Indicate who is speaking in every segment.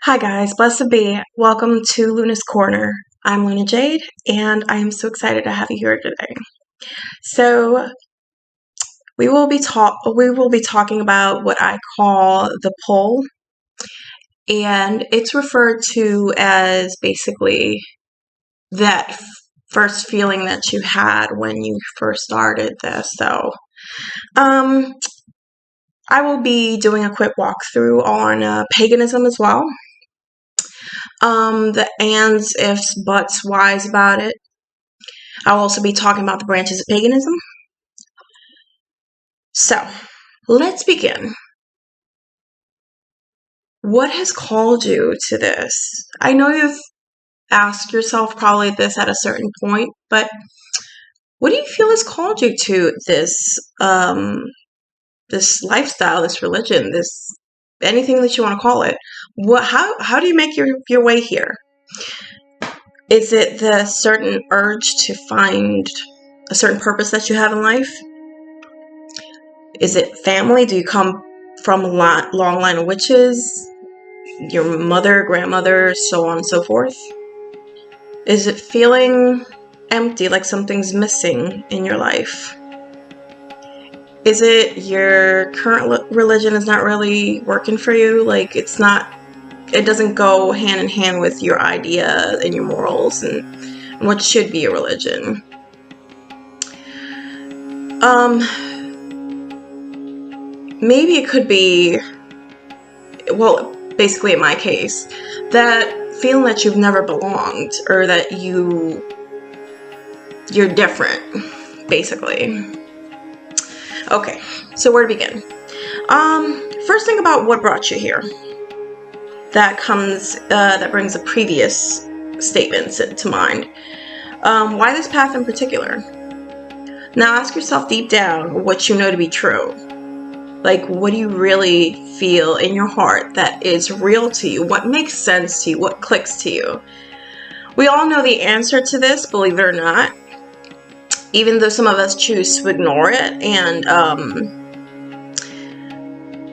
Speaker 1: Hi guys, blessed be. Welcome to Luna's Corner. I'm Luna Jade, and I am so excited to have you here today. So we will be talking about what I call the pull, and it's referred to as basically that first feeling that you had when you first started this. Um, I will be doing a quick walkthrough on paganism as well. The ands, ifs, buts, whys about it. I'll also be talking about the branches of paganism. So, let's begin. What has called you to this? I know you've asked yourself probably this at a certain point, but what do you feel has called you to this lifestyle, this religion, this anything that you want to call it? How do you make your way here? Is it the certain urge to find a certain purpose that you have in life? Is it family? Do you come from a long line of witches? Your mother, grandmother, so on and so forth? Is it feeling empty, like something's missing in your life? Is it your current religion is not really working for you? Like it doesn't go hand in hand with your idea and your morals and what should be a religion. Maybe it could be, well, basically in my case, that feeling that you've never belonged or that you're different, basically. Okay, so where to begin? First thing about what brought you here. That brings the previous statements to mind. Why this path in particular? Now ask yourself deep down what you know to be true. Like, what do you really feel in your heart that is real to you? What makes sense to you? What clicks to you? We all know the answer to this, believe it or not, even though some of us choose to ignore it and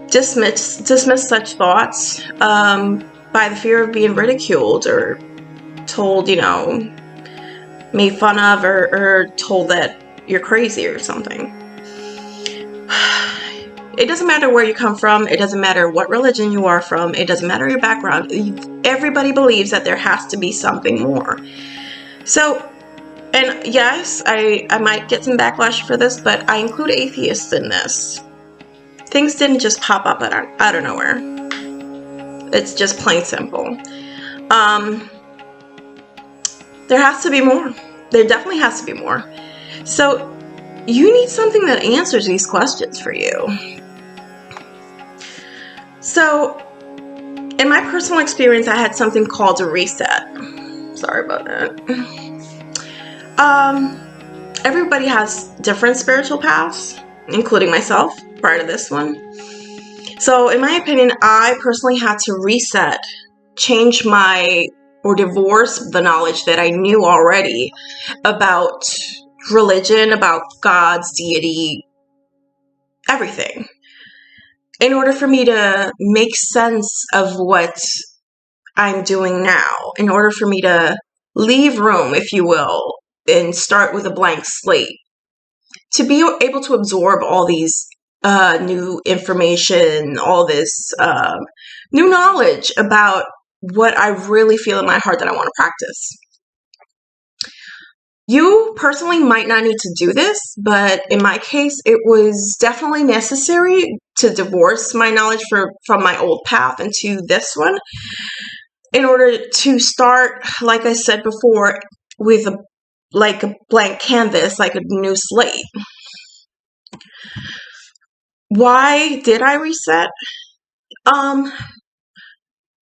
Speaker 1: dismiss such thoughts by the fear of being ridiculed or told, made fun of or told that you're crazy or something. It doesn't matter where you come from. It doesn't matter what religion you are from. It doesn't matter your background. Everybody believes that there has to be something more. So, and yes, I might get some backlash for this, but I include atheists in this. Things didn't just pop up out of nowhere. It's just plain simple. There has to be more. There definitely has to be more. So, you need something that answers these questions for you. So, in my personal experience, I had something called a reset. Sorry about that. Everybody has different spiritual paths, including myself, prior to this one. So, in my opinion, I personally had to reset, change or divorce the knowledge that I knew already about religion, about God's deity, everything, in order for me to make sense of what I'm doing now, in order for me to leave room, if you will, and start with a blank slate, to be able to absorb all these new information, all this new knowledge about what I really feel in my heart that I want to practice. You personally might not need to do this, but in my case, it was definitely necessary to divorce my knowledge from my old path into this one in order to start, like I said before, with a blank canvas, like a new slate. Why did I reset?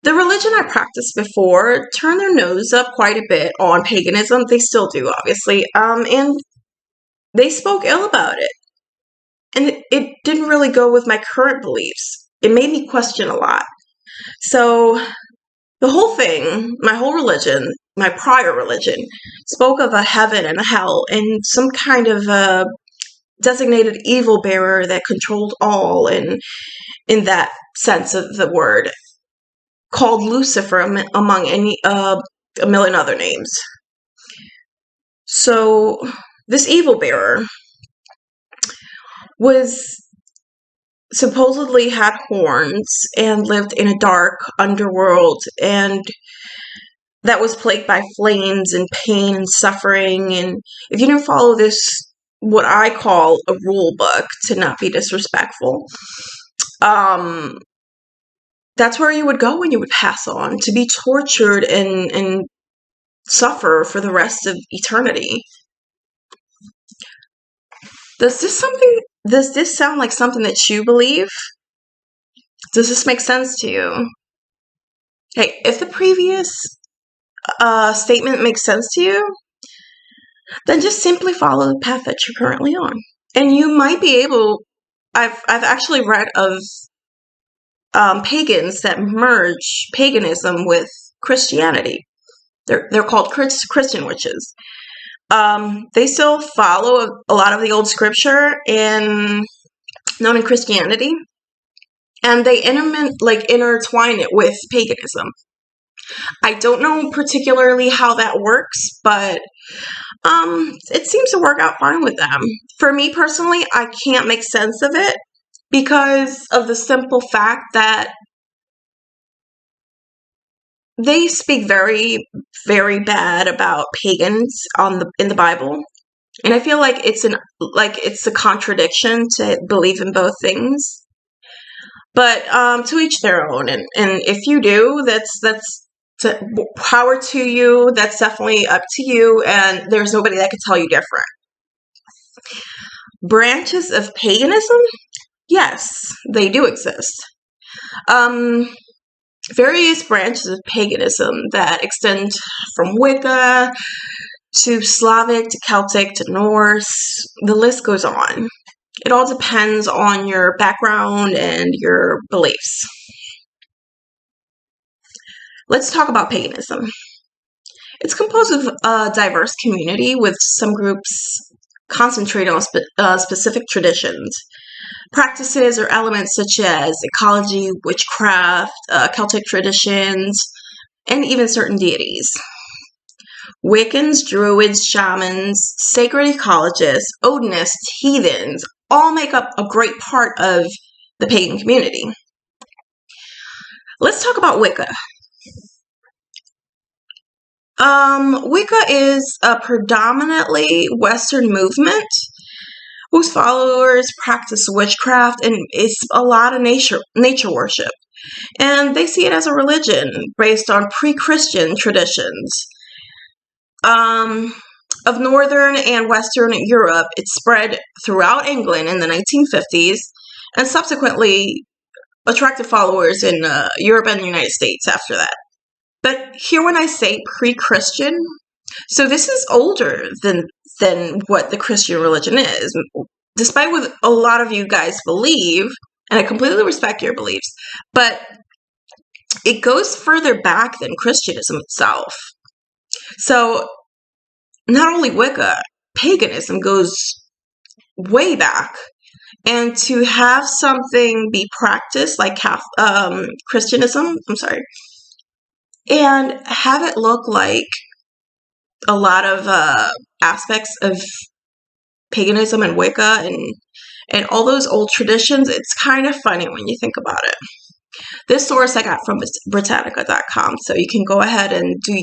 Speaker 1: The religion I practiced before turned their nose up quite a bit on paganism. They still do, obviously. And they spoke ill about it. And it didn't really go with my current beliefs. It made me question a lot. So the whole thing, my whole religion, my prior religion, spoke of a heaven and a hell and some kind of a designated evil bearer that controlled all in that sense of the word. called Lucifer among a million other names. So this evil bearer was supposedly had horns and lived in a dark underworld, and that was plagued by flames and pain and suffering. And if you didn't follow this, what I call a rule book, to not be disrespectful, that's where you would go when you would pass on, to be tortured and suffer for the rest of eternity. Does this sound like something that you believe? Does this make sense to you? Hey, if the previous statement makes sense to you, then just simply follow the path that you're currently on. And you might be able, I've actually read of pagans that merge paganism with Christianity. They're called Christian witches. They still follow a lot of the old scripture known in Christianity, and they intertwine it with paganism. I don't know particularly how that works, but it seems to work out fine with them. For me personally, I can't make sense of it because of the simple fact that they speak very, very bad about pagans in the Bible. And I feel like it's a contradiction to believe in both things. But to each their own. And if you do, that's power to you. That's definitely up to you, and there's nobody that can tell you different. Branches of paganism? Yes, they do exist. Various branches of paganism that extend from Wicca to Slavic to Celtic to Norse. The list goes on. It all depends on your background and your beliefs. Let's talk about paganism. It's composed of a diverse community with some groups concentrated on specific traditions, practices, or elements such as ecology, witchcraft, Celtic traditions, and even certain deities. Wiccans, Druids, shamans, sacred ecologists, Odinists, heathens, all make up a great part of the pagan community. Let's talk about Wicca. Wicca is a predominantly Western movement whose followers practice witchcraft, and it's a lot of nature worship. And they see it as a religion based on pre-Christian traditions. Of Northern and Western Europe, it spread throughout England in the 1950s and subsequently attracted followers in Europe and the United States after that. But here when I say pre-Christian, so this is older than what the Christian religion is. Despite what a lot of you guys believe, and I completely respect your beliefs, but it goes further back than Christianism itself. So not only Wicca, paganism goes way back. And to have something be practiced like Christianism, and have it look like a lot of aspects of paganism and Wicca and all those old traditions, it's kind of funny when you think about it. This source I got from Britannica.com, so you can go ahead and do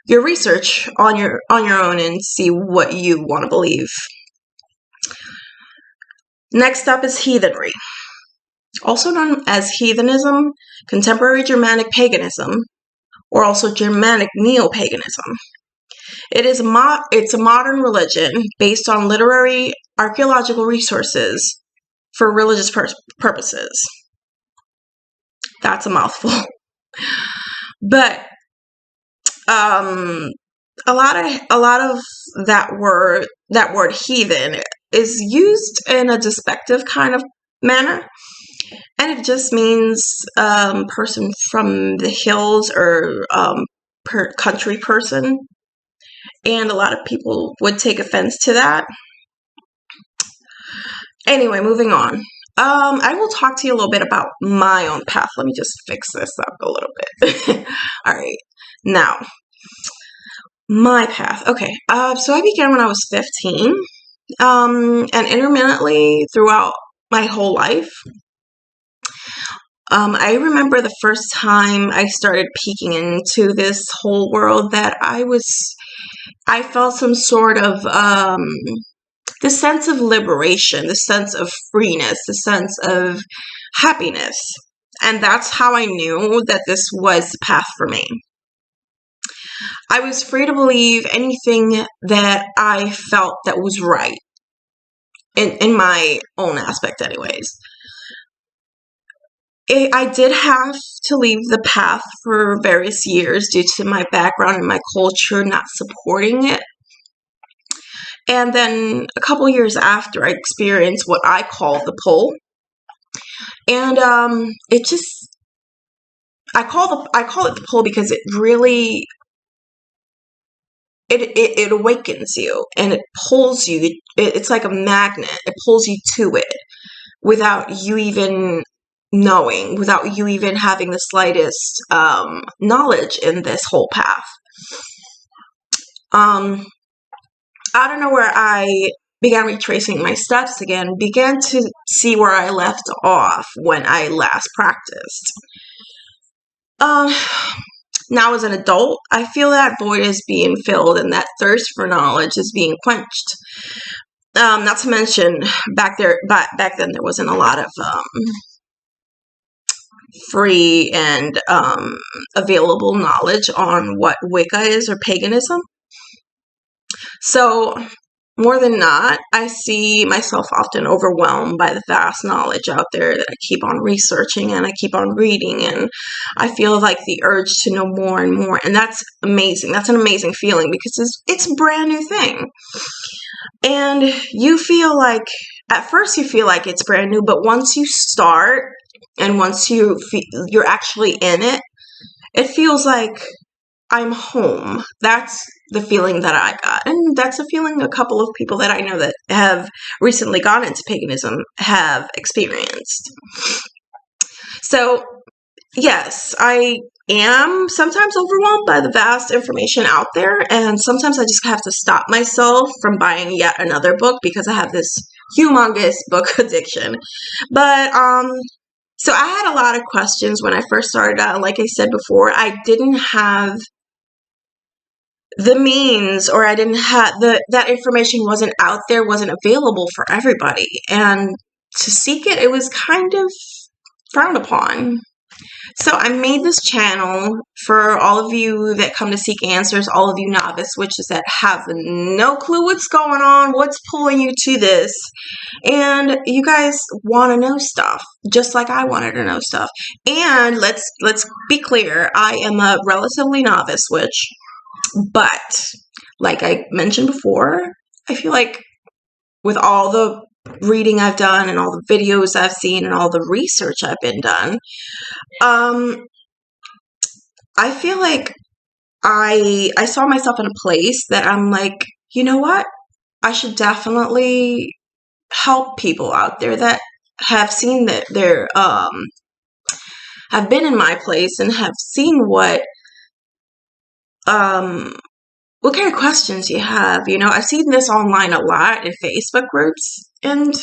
Speaker 1: your research on your own and see what you want to believe. Next up is heathenry. Also known as heathenism, contemporary Germanic paganism, or also Germanic neo-paganism. It's a modern religion based on literary archaeological resources for religious purposes. That's a mouthful. But a lot of that word heathen is used in a despective kind of manner, and it just means person from the hills or country person, and a lot of people would take offense to that. Anyway, moving on. I will talk to you a little bit about my own path. Let me just fix this up a little bit. All right. Now, my path. Okay. So I began when I was 15, and intermittently throughout my whole life. I remember the first time I started peeking into this whole world that I felt some sort of the sense of liberation, the sense of freeness, the sense of happiness. And that's how I knew that this was the path for me. I was free to believe anything that I felt that was right, in my own aspect anyways. I did have to leave the path for various years due to my background and my culture not supporting it. And then a couple years after, I experienced what I call the pull. And I call it the pull because it really it awakens you and it pulls you. It's like a magnet. It pulls you to it without you even knowing, without you even having the slightest knowledge in this whole path. Out of nowhere, I began retracing my steps again, began to see where I left off when I last practiced. Now as an adult, I feel that void is being filled and that thirst for knowledge is being quenched. Not to mention, back then there wasn't a lot of free and available knowledge on what Wicca is or paganism. So, more than not, I see myself often overwhelmed by the vast knowledge out there that I keep on researching and I keep on reading, and I feel like the urge to know more and more, and that's amazing. That's an amazing feeling because it's a brand new thing. And you feel like, at first you feel like it's brand new, but once you start and once you're actually in it, it feels like I'm home. That's the feeling that I got. And that's a feeling a couple of people that I know that have recently gone into paganism have experienced. So, yes, I am sometimes overwhelmed by the vast information out there, and sometimes I just have to stop myself from buying yet another book because I have this humongous book addiction. But so I had a lot of questions when I first started out. Like I said before, I didn't have the means, or I didn't have that information wasn't out there, wasn't available for everybody. And to seek it, it was kind of frowned upon. So I made this channel for all of you that come to seek answers, all of you novice witches that have no clue what's going on, what's pulling you to this. And you guys want to know stuff, just like I wanted to know stuff. And let's be clear, I am a relatively novice witch, but like I mentioned before, I feel like with all the reading I've done and all the videos I've seen and all the research I've been done, I feel like I saw myself in a place that I'm like, you know what? I should definitely help people out there that have seen that they're have been in my place and have seen what kind of questions you have. You know, I've seen this online a lot in Facebook groups, and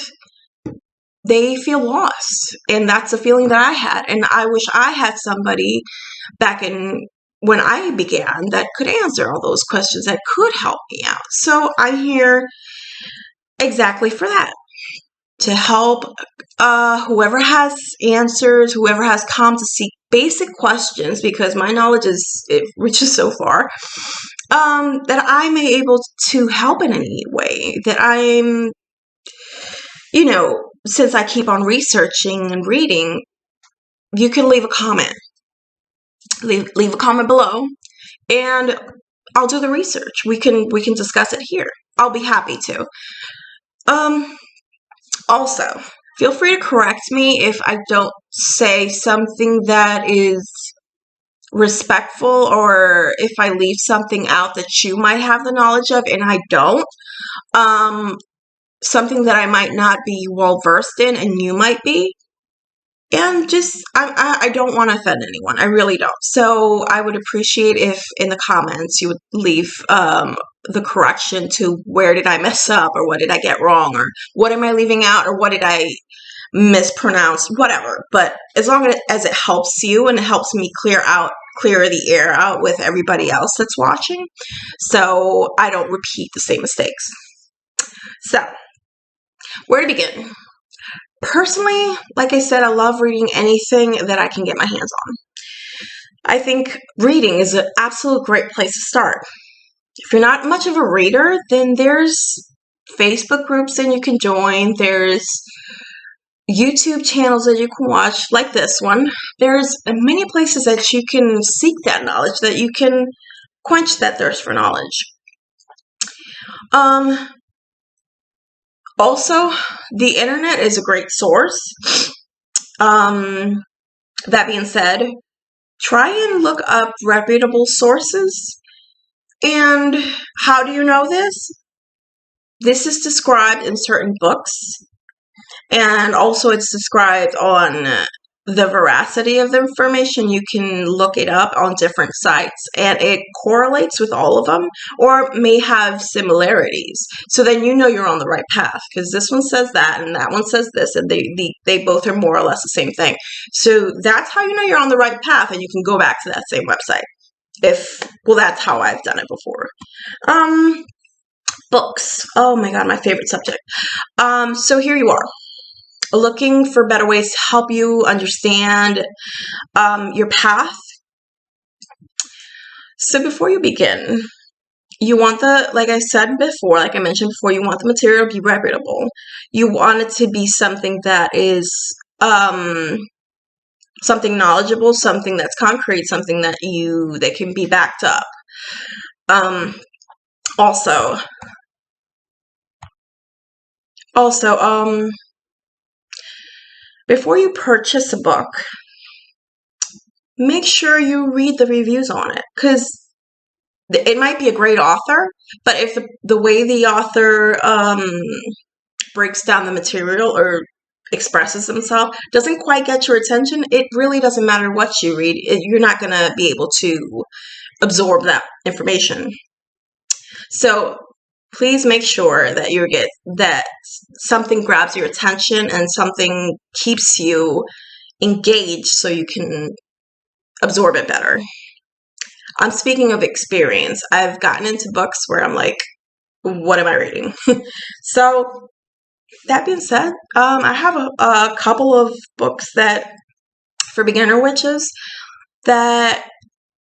Speaker 1: they feel lost. And that's a feeling that I had. And I wish I had somebody back in when I began that could answer all those questions, that could help me out. So I'm here exactly for that, to help whoever has answers, whoever has come to seek basic questions, because my knowledge it reaches so far, that I'm able to help in any way, that I'm, you know, since I keep on researching and reading, you can leave a comment. Leave a comment below, and I'll do the research. We can discuss it here. I'll be happy to. Also, feel free to correct me if I don't say something that is respectful, or if I leave something out that you might have the knowledge of and I don't. something that I might not be well versed in and you might be. And just, I don't want to offend anyone. I really don't. So I would appreciate if in the comments you would leave the correction to where did I mess up, or what did I get wrong, or what am I leaving out, or what did I mispronounce, whatever. But as long as it helps you and it helps me clear the air out with everybody else that's watching, so I don't repeat the same mistakes. So, where to begin? Personally, like I said, I love reading anything that I can get my hands on. I think reading is an absolute great place to start. If you're not much of a reader, then there's Facebook groups that you can join. There's YouTube channels that you can watch, like this one. There's many places that you can seek that knowledge, that you can quench that thirst for knowledge. Also, the internet is a great source. That being said, try and look up reputable sources. And how do you know this? This is described in certain books, and also it's described on the veracity of the information. You can look it up on different sites, and it correlates with all of them, or may have similarities. So then you know you're on the right path, because this one says that, and that one says this, and they both are more or less the same thing. So that's how you know you're on the right path, and you can go back to that same website. That's how I've done it before. Books. Oh my God, my favorite subject. So here you are, looking for better ways to help you understand your path. So before you begin, you want like I mentioned before, you want the material to be reputable. You want it to be something that is something knowledgeable, something that's concrete, something that can be backed up. Also, before you purchase a book, make sure you read the reviews on it, because it might be a great author, but if the way the author breaks down the material or expresses himself doesn't quite get your attention, it really doesn't matter what you read. You're not going to be able to absorb that information. So please make sure that that something grabs your attention and something keeps you engaged so you can absorb it better. I'm speaking of experience. I've gotten into books where I'm like, what am I reading? So that being said, I have a couple of books for beginner witches that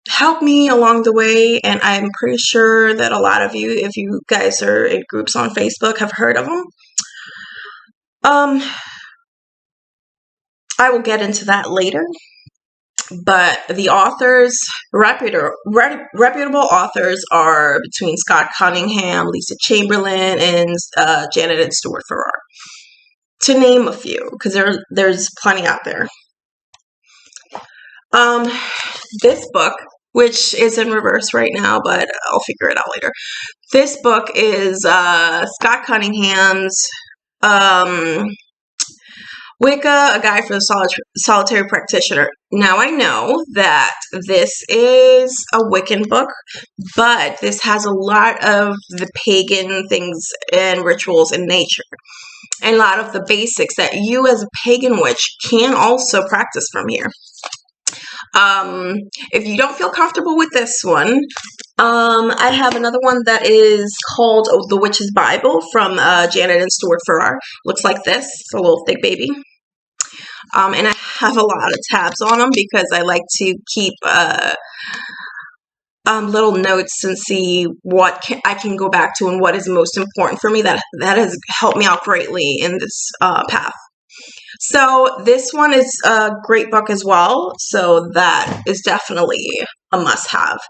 Speaker 1: help me along the way, and I'm pretty sure that a lot of you, if you guys are in groups on Facebook, have heard of them. I will get into that later, but the authors, reputable authors, are between Scott Cunningham, Lisa Chamberlain, and Janet and Stuart Farrar, to name a few, because there's plenty out there. This book, which is in reverse right now, but I'll figure it out later. This book is Scott Cunningham's Wicca, A Guide for the Solitary Practitioner. Now, I know that this is a Wiccan book, but this has a lot of the pagan things and rituals in nature, and a lot of the basics that you as a pagan witch can also practice from here. If you don't feel comfortable with this one, I have another one that is called The Witch's Bible from Janet and Stuart Farrar. Looks like this. It's a little thick baby. And I have a lot of tabs on them because I like to keep little notes and see what I can go back to and what is most important for me. That has helped me out greatly in this path. So this one is a great book as well, so that is definitely a must-have.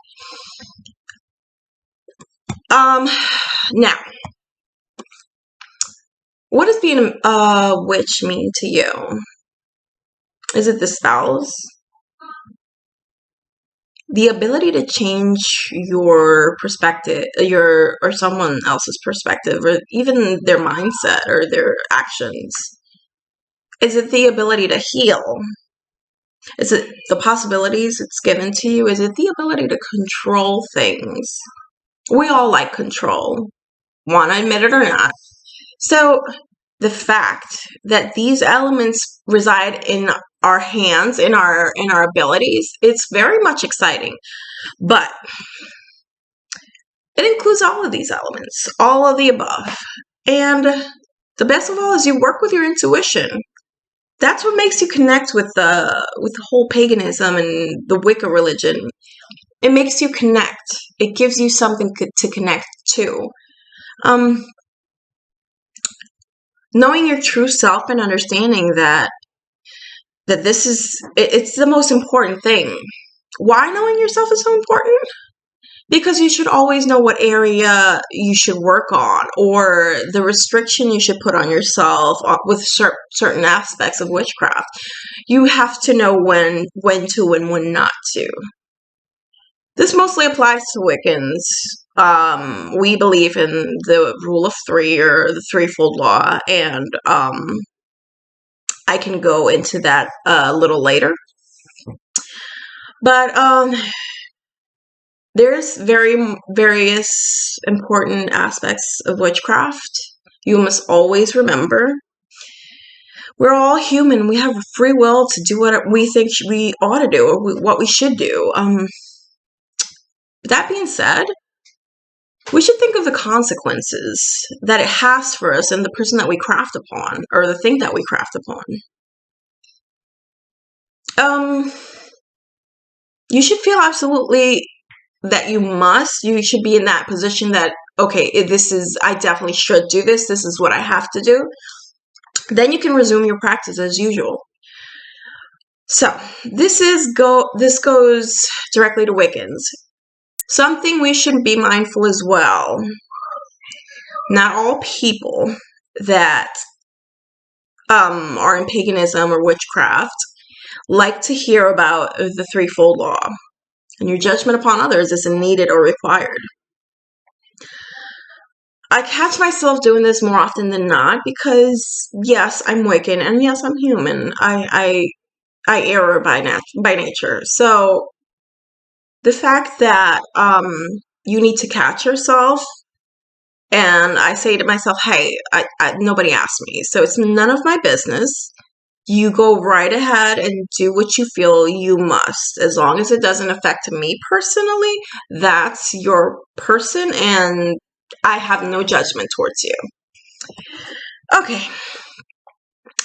Speaker 1: Now, what does being a witch mean to you? Is it the spells? the ability to change your perspective, or someone else's perspective, or even their mindset or their actions. Is it the ability to heal? Is it the possibilities it's given to you? Is it the ability to control things? We all like control, want to admit it or not. So the fact that these elements reside in our hands, in our abilities, it's very much exciting. But it includes all of these elements, all of the above. And the best of all is you work with your intuition. That's what makes you connect with the whole paganism and the Wicca religion. It makes you connect. It gives you something to connect to. Knowing your true self and understanding that this is, it's the most important thing. Why knowing yourself is so important? Because you should always know what area you should work on, or the restriction you should put on yourself with certain aspects of witchcraft. You have to know when to and when not to. This mostly applies to Wiccans. We believe in the rule of three, or the threefold law, and I can go into that a little later. But there's various important aspects of witchcraft. You must always remember, we're all human. We have free will to do what we think we ought to do, or what we should do. That being said, we should think of the consequences that it has for us and the person that we craft upon, or the thing that we craft upon. You should feel absolutely that you should be in that position that, okay, I definitely should do this. This is what I have to do. Then you can resume your practice as usual. So this goes directly to Wiccans. Something we should be mindful as well. Not all people that are in paganism or witchcraft like to hear about the threefold law, and your judgment upon others isn't needed or required. I catch myself doing this more often than not because, yes, I'm Wiccan, and yes, I'm human. I err by nature. So the fact that you need to catch yourself, and I say to myself, hey, nobody asked me, so it's none of my business. You go right ahead and do what you feel you must. As long as it doesn't affect me personally, that's your person, and I have no judgment towards you. Okay.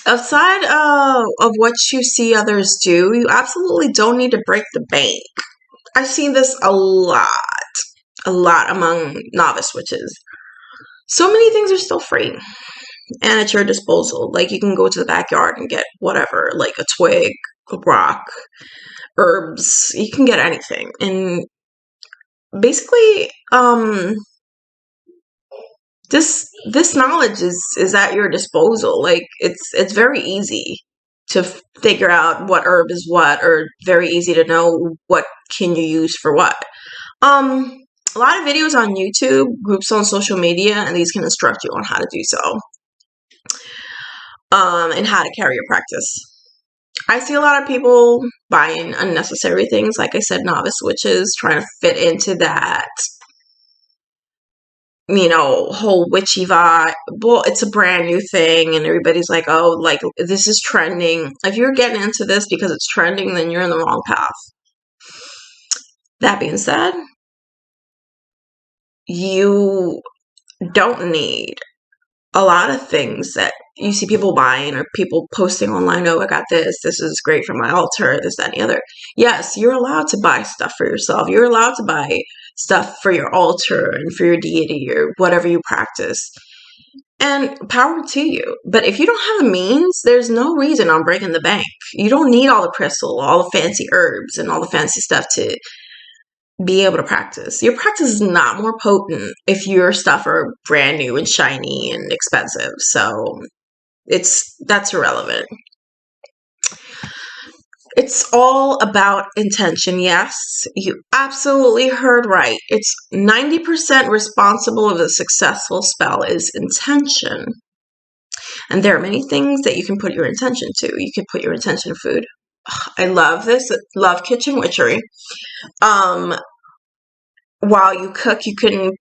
Speaker 1: Aside of what you see others do, you absolutely don't need to break the bank. I've seen this a lot among novice witches. So many things are still free and at your disposal. Like, you can go to the backyard and get whatever, like a twig, a rock, herbs. You can get anything. And basically, this knowledge is at your disposal. Like, it's very easy to figure out what herb is what, or very easy to know what can you use for what. A lot of videos on YouTube, groups on social media, and these can instruct you on how to do so. And how to carry your practice. I see a lot of people buying unnecessary things, like I said, novice witches, trying to fit into that, whole witchy vibe. Well, it's a brand new thing, and everybody's like, oh, like, this is trending. If you're getting into this because it's trending, then you're in the wrong path. That being said, you don't need a lot of things that you see people buying, or people posting online. Oh, I got this is great for my altar, this, that, and the other. Yes, you're allowed to buy stuff for yourself. You're allowed to buy stuff for your altar and for your deity, or whatever you practice, and power to you. But if you don't have the means, there's no reason on breaking the bank. You don't need all the crystal, all the fancy herbs, and all the fancy stuff to be able to practice. Your practice is not more potent if your stuff are brand new and shiny and expensive. So that's irrelevant. It's all about intention. Yes, you absolutely heard right. It's 90% responsible of a successful spell is intention. And there are many things that you can put your intention to. You can put your intention to food. I love this. Love kitchen witchery. While you cook, you can,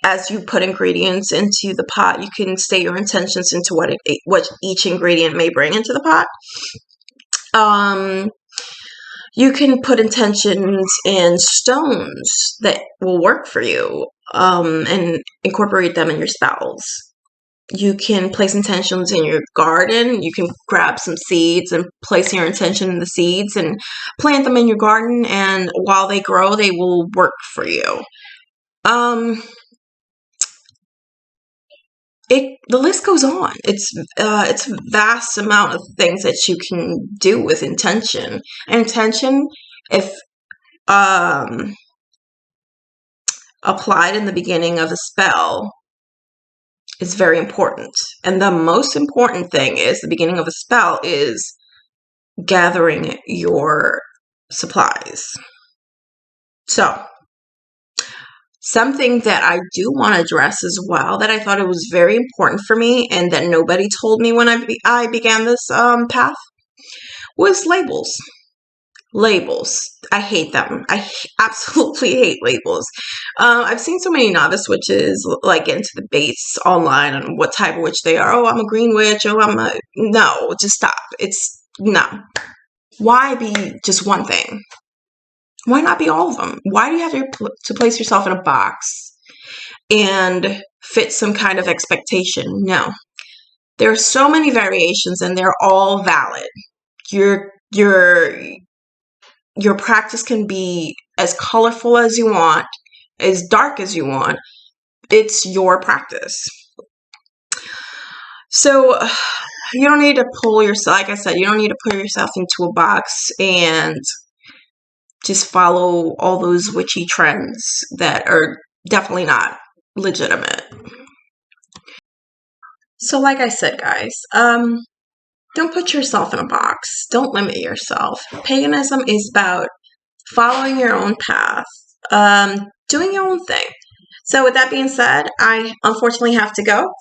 Speaker 1: as you put ingredients into the pot, you can state your intentions into what each ingredient may bring into the pot. You can put intentions in stones that will work for you, and incorporate them in your spells. You can place intentions in your garden. You can grab some seeds and place your intention in the seeds and plant them in your garden, and while they grow, they will work for you. The list goes on. It's a vast amount of things that you can do with intention. Intention, if applied in the beginning of a spell, is very important. And the most important thing is the beginning of a spell is gathering your supplies. So, something that I do want to address as well, that I thought it was very important for me and that nobody told me when I began this path, was labels. Labels. I hate them. I absolutely hate labels. I've seen so many novice witches like get into debates online on what type of witch they are. Oh, I'm a green witch. Oh, no, just stop. No. Why be just one thing? Why not be all of them? Why do you have to place yourself in a box and fit some kind of expectation? No. There are so many variations and they're all valid. Your practice can be as colorful as you want, as dark as you want. It's your practice. So you don't need to like I said, you don't need to put yourself into a box and just follow all those witchy trends that are definitely not legitimate. So like I said, guys, don't put yourself in a box. Don't limit yourself. Paganism is about following your own path, doing your own thing. So with that being said, I unfortunately have to go.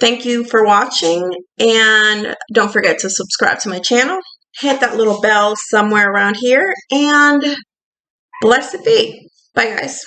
Speaker 1: Thank you for watching, and don't forget to subscribe to my channel. Hit that little bell somewhere around here, and blessed be. Bye, guys.